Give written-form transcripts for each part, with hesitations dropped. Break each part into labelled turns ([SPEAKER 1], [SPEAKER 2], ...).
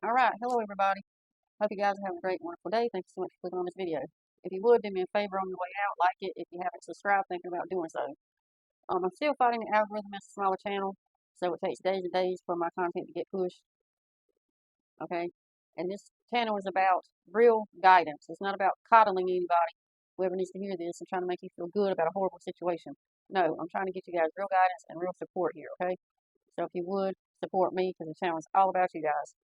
[SPEAKER 1] Alright, hello everybody. Hope you guys are having a great, wonderful day. Thank you so much for clicking on this video. If you would, do me a favor on your way out, like it. If you haven't subscribed, thinking about doing so. I'm still fighting the algorithm as a smaller channel, so it takes days and days for my content to get pushed, okay? And this channel is about real guidance. It's not about coddling anybody, whoever needs to hear this, and trying to make you feel good about a horrible situation. No, I'm trying to get you guys real guidance and real support here, okay? So if you would, support me, because the channel is all about you guys.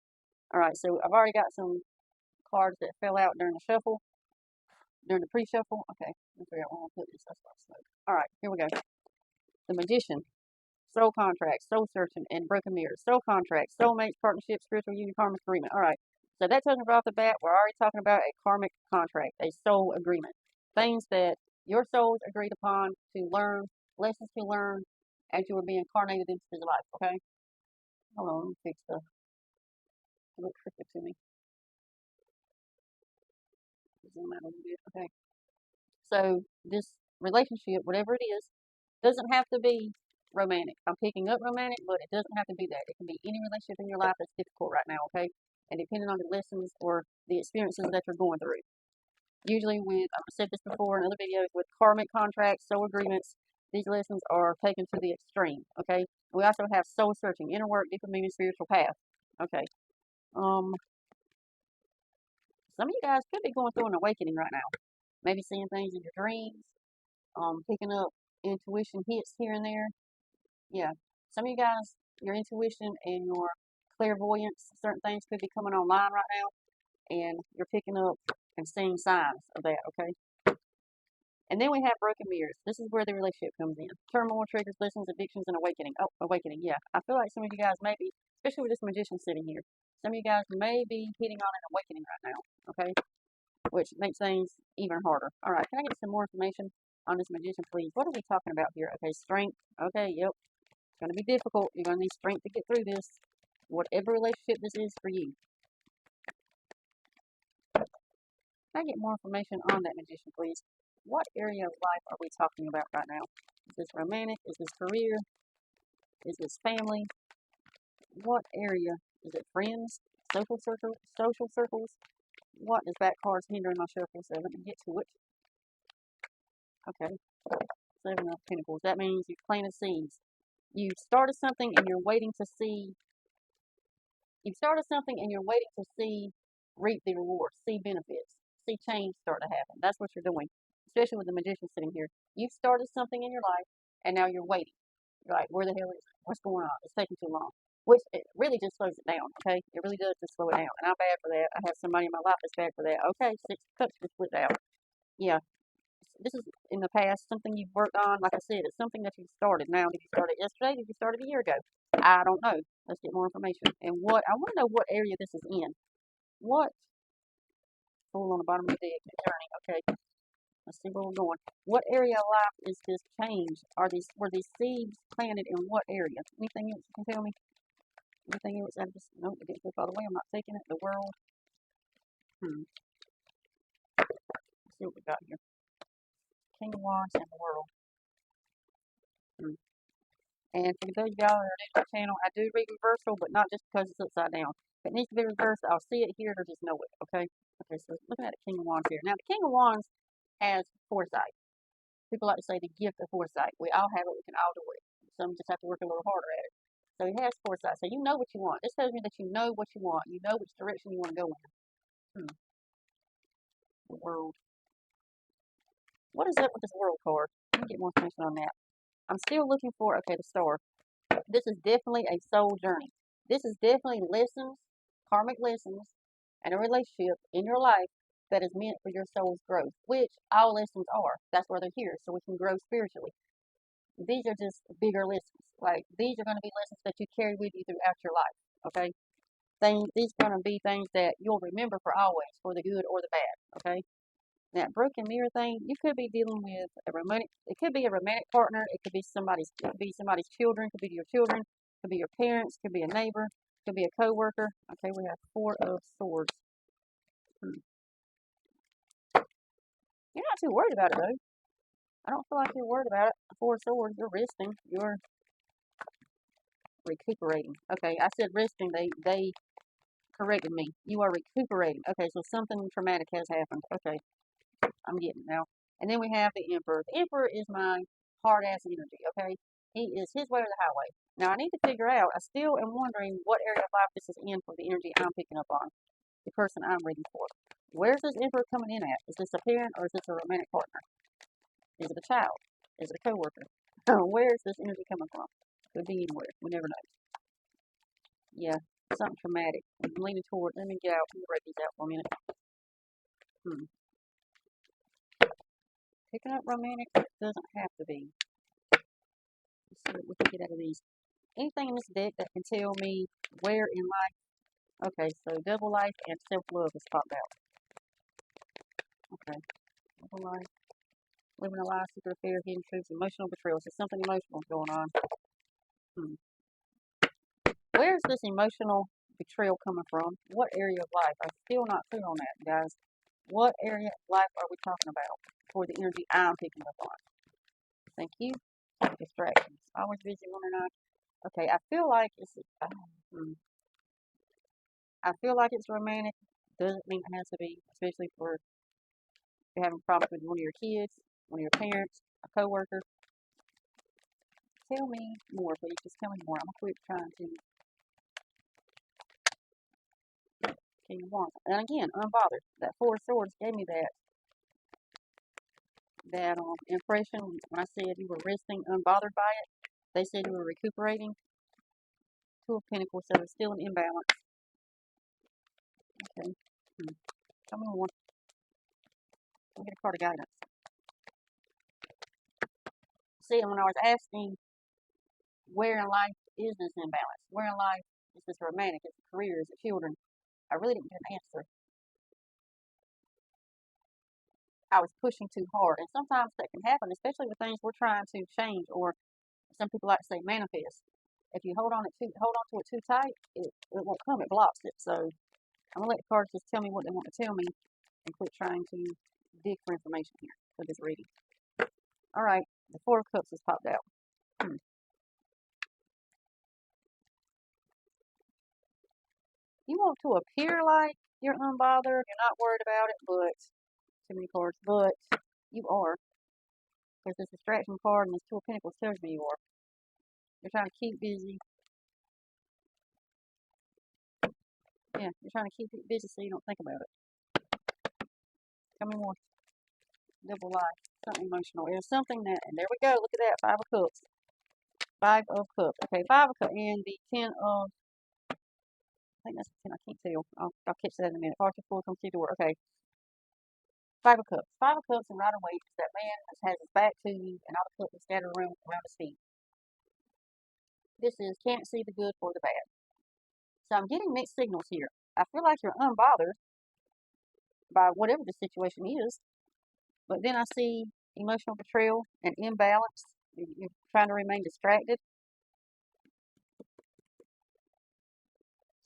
[SPEAKER 1] Alright, so I've already got some cards that fell out during the shuffle, during the pre-shuffle. Okay, let's figure out where I'm gonna put this. That's not smoke. All right, here we go. The Magician, soul contract, soul searching, and broken mirrors. Soul contract, soulmates, partnership, spiritual union, karmic agreement. All right, so that tells me right off the bat, we're already talking about a karmic contract, a soul agreement. Things that your souls agreed upon to learn, lessons to learn as you were being incarnated into this life. Okay, hold on, let me fix the. It looks crooked to me. Zoom out a little bit. Okay. So this relationship, whatever it is, doesn't have to be romantic. I'm picking up romantic, but it doesn't have to be that. It can be any relationship in your life that's difficult right now, okay? And depending on the lessons or the experiences that you're going through. Usually with, I've said this before in other videos, with karmic contracts, soul agreements, these lessons are taken to the extreme, okay? We also have soul searching, inner work, deeper meaning, spiritual path. Okay. Um, some of you guys could be going through an awakening right now. Maybe seeing things in your dreams, picking up intuition hits here and there. Yeah, some of you guys, your intuition and your clairvoyance, certain things could be coming online right now, and you're picking up and seeing signs of that, okay? And then we have broken mirrors. This is where the relationship comes in. Turmoil, triggers, lessons, addictions, and awakening. Oh, awakening, yeah. I feel like some of you guys may be, especially with this magician sitting here, some of you guys may be hitting on an awakening right now, okay? Which makes things even harder. All right, can I get some more information on this magician, please? What are we talking about here? Okay, strength. Okay, yep. It's going to be difficult. You're going to need strength to get through this. Whatever relationship this is for you. Can I get more information on that magician, please? What area of life are we talking about right now? Is this romantic? Is this career? Is this family? What area? Is it friends? Social circles? Social circles? What is that card's hindering my shuffle? So let me get to it. Okay. Seven of Pentacles. That means you've planted seeds. You started something and you're waiting to see. You've started something and you're waiting to see reap the rewards, see benefits, see change start to happen. That's what you're doing, especially with the magician sitting here. You've started something in your life and now you're waiting. You're like, where the hell is it? What's going on? It's taking too long. Which it really just slows it down, okay? It really does just slow it down. And I'm bad for that. I have somebody in my life that's bad for that. Okay, 6 cups just split out. Yeah, this is in the past something you've worked on. Like I said, it's something that you started. Now, did you start it yesterday? Did you start it a year ago? I don't know. Let's get more information. And what I want to know what area this is in. What? Full on the bottom of the deck. Journey. Okay. Let's see where we're going. What area of life is this change? Were these seeds planted in what area? Anything else you can tell me? Anything else? I just nope, it didn't flip all the way. I'm not taking it. The world. Let's see what we got here. King of Wands and the world. And for those of y'all that are new to my channel, I do read reversal, but not just because it's upside down. If it needs to be reversed, I'll see it, hear it, or just know it, okay? Okay, so looking at the King of Wands here. Now, the King of Wands has foresight. People like to say the gift of foresight. We all have it. We can all do it. Some just have to work a little harder at it. So he has foresight. So you know what you want. This tells me that you know what you want. You know which direction you want to go in. The world. What is up with this world card? Let me get more information on that. I'm still looking for, okay, the star. This is definitely a soul journey. This is definitely lessons, karmic lessons, and a relationship in your life that is meant for your soul's growth, which all lessons are. That's why they're here, so we can grow spiritually. These are just bigger lessons. Like, these are going to be lessons that you carry with you throughout your life, okay? These are going to be things that you'll remember for always, for the good or the bad, okay? That broken mirror thing, you could be dealing with a romantic. It could be a romantic partner. It could be somebody's. It could be somebody's children. It could be your children. It could be your parents. It could be a neighbor. It could be a coworker. Okay, we have 4 of Swords. You're not too worried about it though. I don't feel like you're worried about it. 4 of Swords. You're resting. You're recuperating. Okay, I said resting. They corrected me. You are recuperating. Okay, so something traumatic has happened. Okay, I'm getting it now. And then we have the Emperor. The Emperor is my hard ass energy. Okay, he is his way or the highway. Now I need to figure out. I still am wondering what area of life this is in for the energy I'm picking up on. The person I'm reading for. Where's this Emperor coming in at? Is this a parent or is this a romantic partner? Is it a child? Is it a coworker? Where is this energy coming from? Could be anywhere. We never know. Yeah, something traumatic. I'm leaning toward. Let me get out. Let me write these out for a minute. Picking up romantic doesn't have to be. Let's see what we can get out of these. Anything in this deck that can tell me where in life. Okay, so double life and self-love has popped out. Okay, double life. Living a lie, secret affair, hidden truths, emotional betrayal. So something emotional going on. Where's this emotional betrayal coming from? What area of life? I'm still not clear on that, guys. What area of life are we talking about for the energy I'm picking up on? Thank you. Distractions. Always busy, woman. Okay, I feel like it's. I feel like it's romantic. Doesn't mean it has to be, especially for if you're having problems with one of your kids, one of your parents, a coworker. Tell me more, please. Just tell me more. I'm gonna quit trying to. King of Wands. And again, unbothered. That Four of Swords gave me that impression when I said you were resting, unbothered by it. They said you were recuperating. Two of Pentacles, so it's still an imbalance. Okay. Tell me more. I'll get a card of guidance. See, when I was asking where in life is this imbalance? Where in life is this romantic? Is it career? Is it children? I really didn't get an answer. I was pushing too hard. And sometimes that can happen, especially with things we're trying to change, or some people like to say manifest. If you hold on to it too tight, it won't come. It blocks it. So I'm gonna let the cards just tell me what they want to tell me, and quit trying to dig for information here for this reading. All right, the Four of Cups has popped out. You want to appear like you're unbothered, you're not worried about it, but too many cards, but you are. Because this distraction card and this Two of Pentacles tells me you are. You're trying to keep busy. Yeah, you're trying to keep it busy so you don't think about it. Tell me more. Double life. Something emotional. It's something that, and there we go. Look at that. Five of Cups. Five of Cups. Okay, Five of Cups. And the Ten of, I think that's the 10. I can't tell. I'll catch that in a minute. Archer, Four, come see door. Okay. Five of Cups. Five of Cups and Rider Waite is that man that has his back to you and all the cups are scattered around his feet. This is can't see the good for the bad. So I'm getting mixed signals here. I feel like you're unbothered by whatever the situation is, but then I see emotional betrayal and imbalance. You're trying to remain distracted.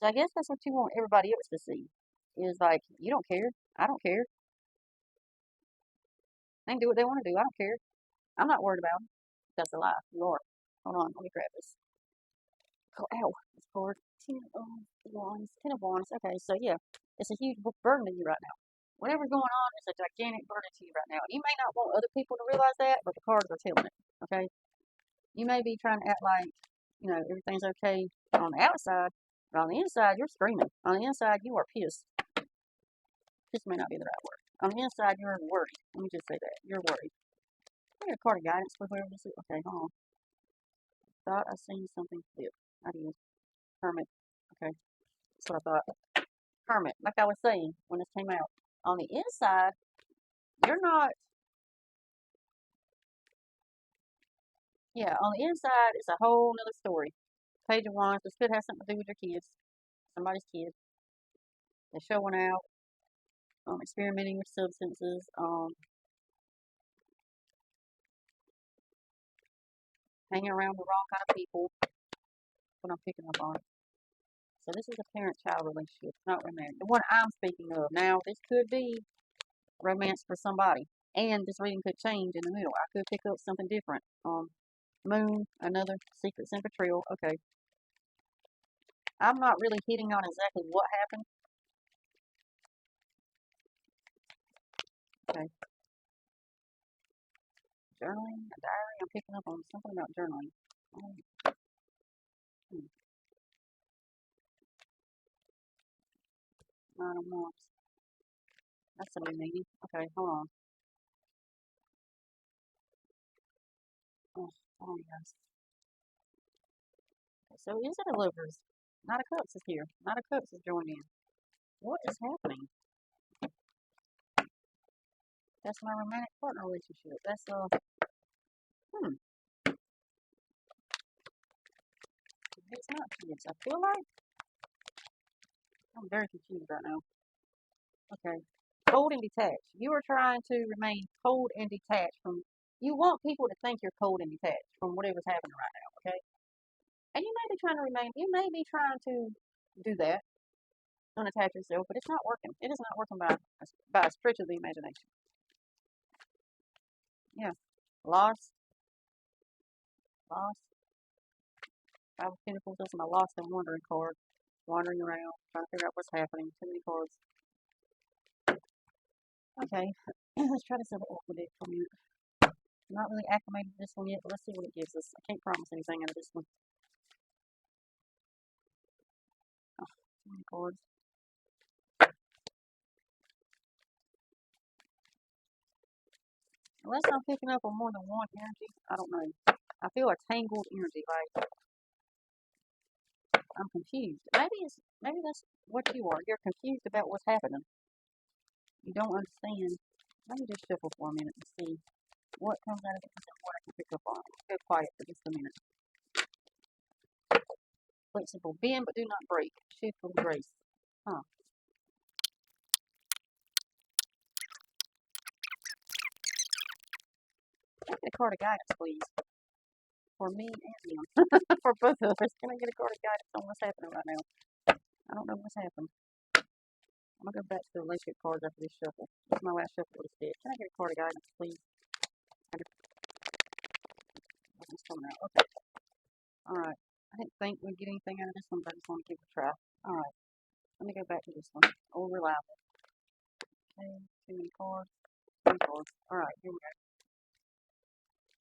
[SPEAKER 1] So I guess that's what you want everybody else to see. Is like, you don't care. I don't care. They can do what they want to do. I don't care. I'm not worried about them. That's a lie. You are. Hold on. Let me grab this. Oh, ow. It's called Ten of Wands. Ten of Wands. Okay, so yeah. It's a huge burden to you right now. Whatever's going on is a gigantic burden to you right now. You may not want other people to realize that, but the cards are telling it. Okay? You may be trying to act like, everything's okay on the outside, but on the inside, you're screaming. On the inside, you are pissed. This may not be the right word. On the inside, you're worried. Let me just say that. You're worried. I got a card of guidance for whoever this is. Okay, hold on. Thought I seen something flip. I did. Hermit. Okay, that's what I thought. Hermit. Like I was saying when this came out. On the inside, you're not. Yeah, on the inside, it's a whole nother story. Page of Wands. This could have something to do with your kids. Somebody's kids. They're showing out. Experimenting with substances. Hanging around the wrong kind of people. What I'm picking up on. So this is a parent-child relationship, not romantic. The one I'm speaking of. Now, this could be romance for somebody. And this reading could change in the middle. I could pick up something different. Moon, another secrets and betrayal. Okay. I'm not really hitting on exactly what happened. Okay. Journaling, a diary. I'm picking up on something about journaling. Hmm. Nine of Wands. That's a new meaning. Okay, hold on. Oh, yes. Okay, so is it a Lovers? Knight of Cups is here. Knight of Cups is joined in. What is happening? That's my romantic partner relationship. That's it's not kids. I feel like I'm very confused right now. Okay. Cold and detached. You are trying to remain cold and detached from. You want people to think you're cold and detached from whatever's happening right now. Okay. And you may be trying to remain. You may be trying to do that, unattach yourself, but it's not working. It is not working by a stretch of the imagination. Yeah. Lost. Lost. Five of Pentacles. That's my lost and wandering card. Wandering around, trying to figure out what's happening. Too many cards. Okay. Let's try this other Oracle deck for a minute. I'm not really acclimated to this one yet, but let's see what it gives us. I can't promise anything out of this one. Oh, too many cards. Unless I'm picking up on more than one energy, I don't know. I feel a tangled energy, like I'm confused. Maybe that's what you are. You're confused about what's happening. You don't understand. Let me just shuffle for a minute and see what comes out of it and what I can pick up on. Go quiet for just a minute. Flexible, bend but do not break. Shift with grace. Huh. Can I get a card of guidance, please? For me and him. For both of us. Can I get a card of guidance on what's happening right now? I don't know what's happened. I'm gonna go back to the relationship cards after this shuffle. This is my last shuffle of this deck. Can I get a card of guidance, please? Nothing's coming out. Okay. Alright. I didn't think we'd get anything out of this one, but I just want to give it a try. Alright. Let me go back to this one. Oh, reliable. Okay. Too many cards. Three cards. Alright, here we go.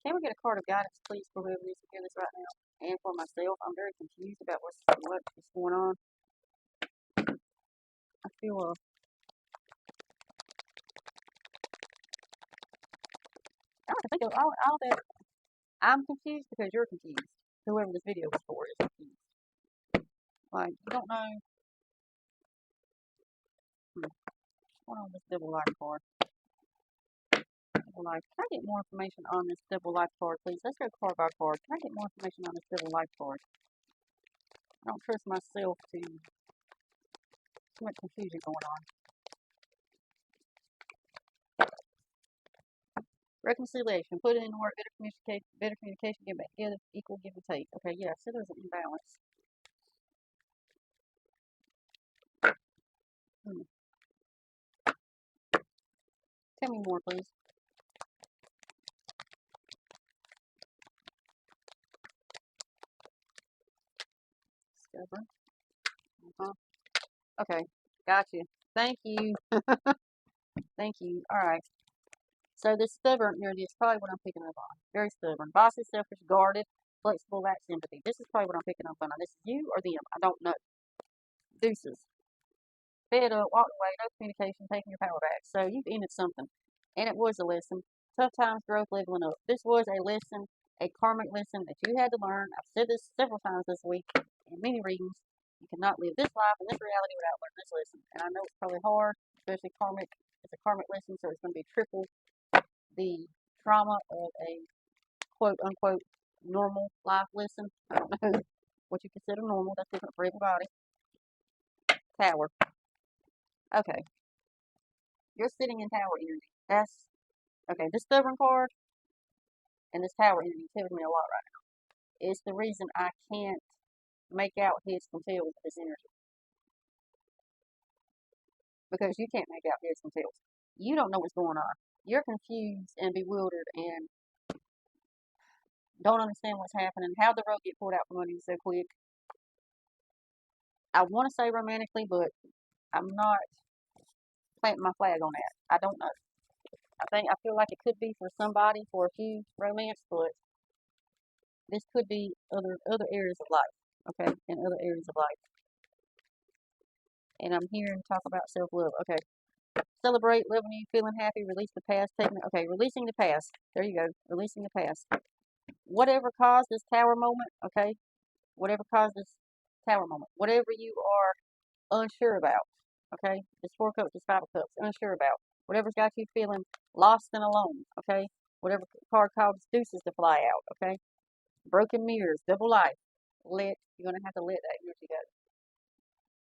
[SPEAKER 1] Can we get a card of guidance, please, for whoever needs to hear this right now? And for myself. I'm very confused about what's going on. I feel I don't think of all that. I'm confused because you're confused. Whoever this video is for is confused. Like, you don't know. What on this double life card? Double life. Can I get more information on this double life card, please? Let's go card by card. Can I get more information on this double life card? I don't trust myself to. Too much confusion going on. Reconciliation. Put it in work. Better communication. Get back together. Equal give and take. Okay, yeah. So there's an imbalance. Tell me more, please. Stubborn. Okay, got you. Thank you. Thank you. All right. So this stubborn energy is probably what I'm picking up on. Very stubborn. Bossy, selfish, guarded, flexible, lacks empathy. This is probably what I'm picking up on. This is you or them. I don't know. Deuces. Fed up, walked away, no communication, taking your power back. So you've ended something. And it was a lesson. Tough times, growth, leveling up. This was a lesson, a karmic lesson that you had to learn. I've said this several times this week in many readings. You cannot live this life and this reality without learning this lesson. And I know it's probably hard, especially karmic. It's a karmic lesson, so it's going to be triple the trauma of a quote unquote normal life lesson. I don't know what you consider normal. That's different for everybody. Tower. Okay. You're sitting in tower energy. That's okay. This stubborn card and this tower energy tells me a lot right now. It's the reason I can't make out heads from tails with this energy. Because you can't make out heads from tails. You don't know what's going on. You're confused and bewildered and don't understand what's happening. How'd the rug get pulled out from under you so quick? I want to say romantically, but I'm not planting my flag on that. I don't know. I feel like it could be for somebody for a few romance, but this could be other areas of life. Okay, in other areas of life. And I'm here to talk about self love. Okay, celebrate, loving you, feeling happy, release the past, taking it. Okay, releasing the past. There you go, releasing the past. Whatever caused this tower moment. Okay, whatever caused this tower moment. Whatever you are unsure about. Okay, this four cups, this five of cups, unsure about. Whatever's got you feeling lost and alone. Okay, whatever card causes deuces to fly out. Okay, broken mirrors, double life. You're gonna have to let that energy go.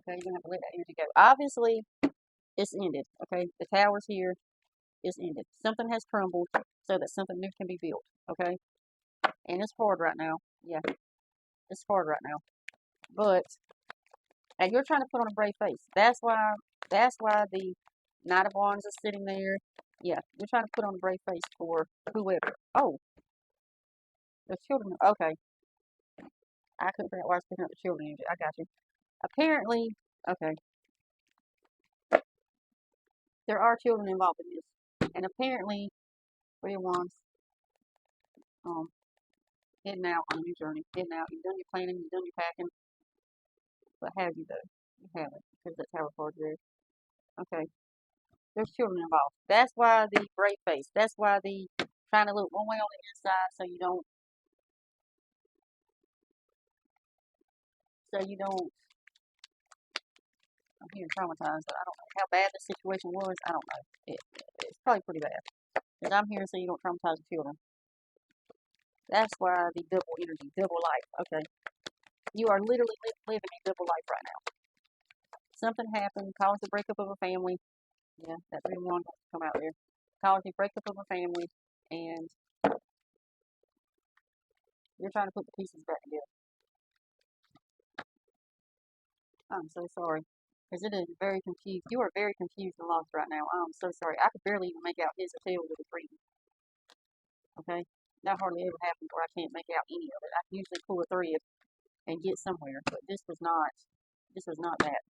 [SPEAKER 1] Okay, you're gonna have to let that energy go. Obviously, it's ended. Okay, the tower's here. It's ended. Something has crumbled so that something new can be built. Okay, and it's hard right now. Yeah, it's hard right now. But and you're trying to put on a brave face. That's why. That's why the Knight of Wands is sitting there. Yeah, you're trying to put on a brave face for whoever. Oh, the children. Okay, I couldn't figure out why I was picking up the children. I got you. Apparently, okay, there are children involved in this, and apparently, Three of Wands, um, heading out on a new journey. Heading out. You've done your planning. You've done your packing. But have you though? You haven't, because that tower card there. Okay, there's children involved. That's why the brave face. That's why the trying to look one way on the inside so you don't. I'm here traumatized, but I don't know how bad the situation was. I don't know. It's probably pretty bad. Because I'm here so you don't traumatize the children. That's why the double energy, double life. Okay, you are literally living a double life right now. Something happened, caused the breakup of a family. Yeah, that three one come out there. Caused the breakup of a family, and you're trying to put the pieces back together. I'm so sorry. Because it is very confused. You are very confused and lost right now. I'm so sorry. I could barely even make out his or tail with a three. Okay? That hardly ever happens where I can't make out any of it. I can usually pull a three and get somewhere. But this was not that.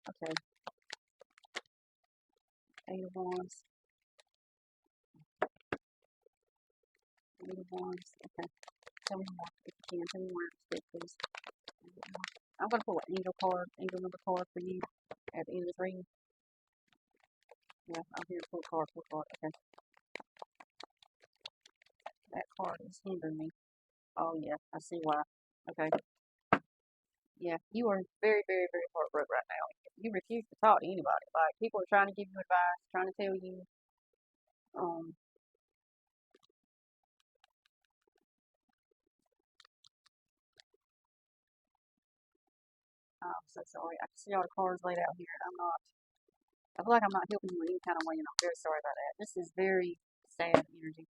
[SPEAKER 1] Okay. Eight of Wands. Eight of Wands. Okay. Tell me more if you can. Tell me more instead, please. I'm going to pull an angel card, angel number card for you at the end of this reading. Yeah, I'm here to pull a card, Okay. That card is hindering me. Oh, yeah, I see why. Okay. Yeah, you are very, very, very heartbroken right now. You refuse to talk to anybody. Like, people are trying to give you advice, trying to tell you, um, I'm so sorry. I can see all the cards laid out here, and I feel like I'm not helping you in any kind of way, and I'm very sorry about that. This is very sad energy.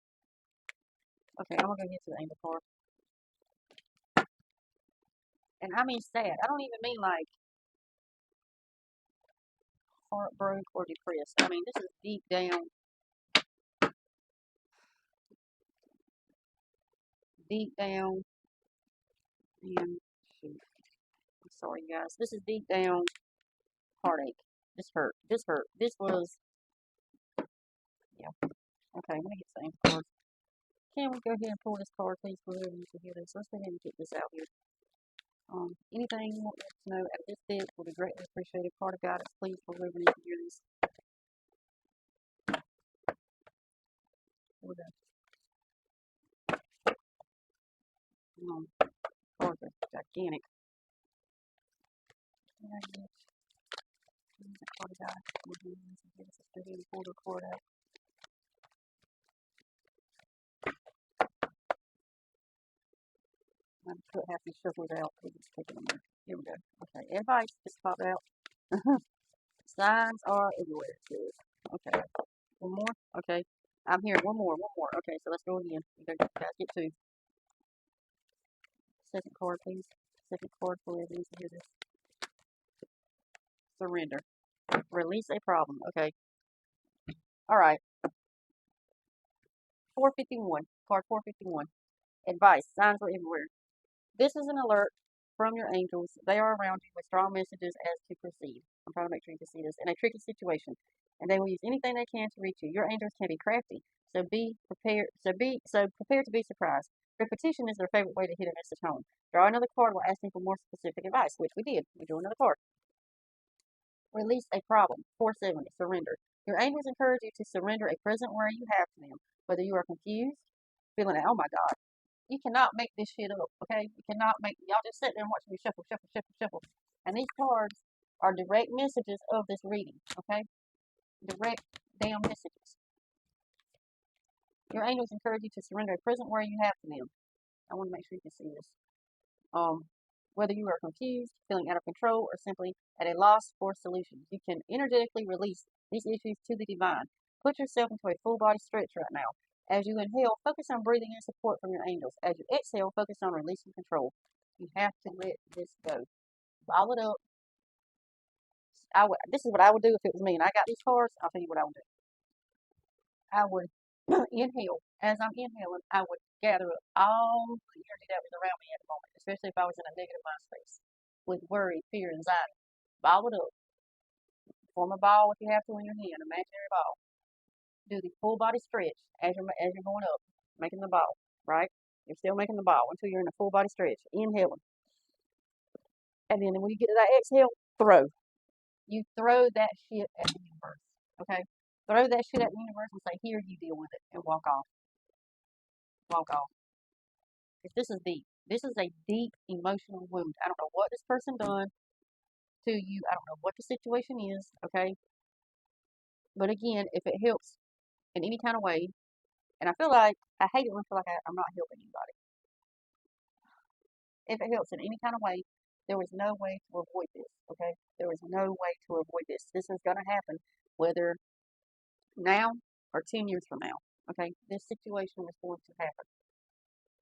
[SPEAKER 1] Okay, I'm gonna go get to the angel card. And I mean sad. I don't even mean like heartbroken or depressed. I mean, this is deep down, and shoot. I'm sorry, guys. This is deep down heartache. This hurt. This hurt. This was, yeah. Okay, let me get the angel card. Can we go ahead and pull this card, please, for whoever needs to hear this? Let's go ahead and get this out here. Anything you want to know out of this deck will be greatly appreciated. Card of guidance, please, for whoever needs to hear this. Here we go. Cards are gigantic. Can I get the card of guidance? Let's go ahead and pull the card out. I'm going to cut half these shuffles out because it's taking a minute. Here we go. Okay, advice just popped out. Signs are everywhere. Okay, one more. Okay, I'm here. One more. Okay, so let's go again. You guys get two. Second card, please. Second card for everyone to hear this. Surrender. Release a problem. Okay. All right. 451. Card 451. Advice. Signs are everywhere. This is an alert. from your angels. They are around you with strong messages as to proceed. I'm trying to make sure you can see this in a tricky situation, and they will use anything they can to reach you. Your angels can be crafty, so be prepared. So prepared to be surprised. Repetition is their favorite way to hit a message home. Draw another card while asking for more specific advice, which we did. We drew another card. Release a problem. 470. Surrender. Your angels encourage you to surrender a present worry you have to them, whether you are confused, feeling, oh my God, you cannot make this shit up, okay? You cannot make, y'all just sit there and watch me shuffle, shuffle, shuffle, shuffle. And these cards are direct messages of this reading, okay? Direct damn messages. Your angels encourage you to surrender a present worry you have to them. I want to make sure you can see this. Whether you are confused, feeling out of control, or simply at a loss for solutions, you can energetically release these issues to the divine. Put yourself into a full body stretch right now. As you inhale, focus on breathing in support from your angels. As you exhale, focus on releasing control. You have to let this go. Ball it up. This is what I would do if it was me and I got these cards. I'll tell you what I would do. I would inhale. As I'm inhaling, I would gather up all the energy that was around me at the moment, especially if I was in a negative mind space with worry, fear, anxiety. Ball it up. Form a ball if you have to in your hand, imaginary ball. Do the full body stretch as you're going up, making the ball, right? You're still making the ball until you're in a full body stretch. Inhaling. And then when you get to that exhale, throw. You throw that shit at the universe. Okay? Throw that shit at the universe and say, here, you deal with it, and walk off. Walk off. Because this is deep. This is a deep emotional wound. I don't know what this person done to you. I don't know what the situation is, okay? But again, if it helps in any kind of way, and I feel like, I hate it when I feel like I'm not helping anybody. If it helps in any kind of way, there was no way to avoid this, okay? There was no way to avoid this. This is going to happen whether now or 10 years from now, okay? This situation was going to happen.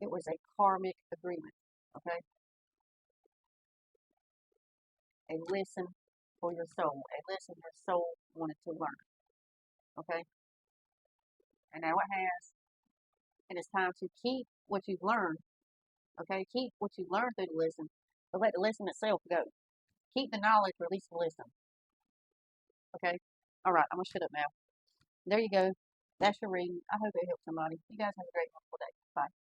[SPEAKER 1] It was a karmic agreement, okay? A lesson for your soul, a lesson your soul wanted to learn, okay? And now it has, and it's time to keep what you've learned, okay? Keep what you've learned through the lesson, but let the lesson itself go. Keep the knowledge, release the lesson, okay? All right, I'm going to shut up now. There you go. That's your reading. I hope it helped somebody. You guys have a great, wonderful day. Bye.